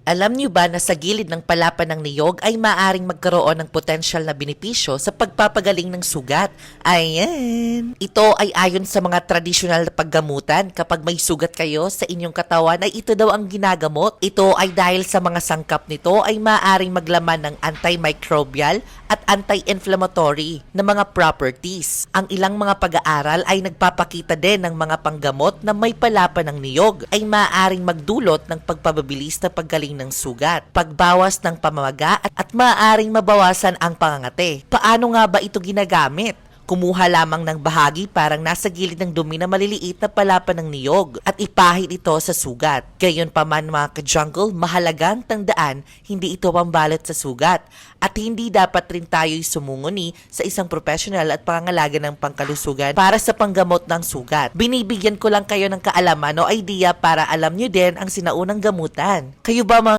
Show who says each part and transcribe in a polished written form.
Speaker 1: Alam niyo ba na sa gilid ng palapan ng niyog ay maaring magkaroon ng potensyal na benepisyo sa pagpapagaling ng sugat? Ayan! Ito ay ayon sa mga tradisyonal na paggamutan. Kapag may sugat kayo sa inyong katawan ay ito daw ang ginagamot. Ito ay dahil sa mga sangkap nito ay maaring maglaman ng antimicrobial at anti-inflammatory na mga properties. Ang ilang mga pag-aaral ay nagpapakita din ng mga panggamot na may palapan ng niyog ay maaring magdulot ng pagpapabilis na paggaling ng sugat, pagbawas ng pamamaga at maaaring mabawasan ang pangangate. Paano nga ba ito ginagamit? Kumuha lamang ng bahagi parang nasa gilid ng dumi na maliliit na palapan ng niyog at ipahid ito sa sugat. Gayunpaman mga ka-jungle, mahalagang tandaan, hindi ito pambalot sa sugat at hindi dapat rin tayo'y sumunguni sa isang professional at pangangalaga ng pangkalusugan para sa panggamot ng sugat. Binibigyan ko lang kayo ng kaalaman o idea para alam nyo din ang sinaunang gamutan. Kayo ba mga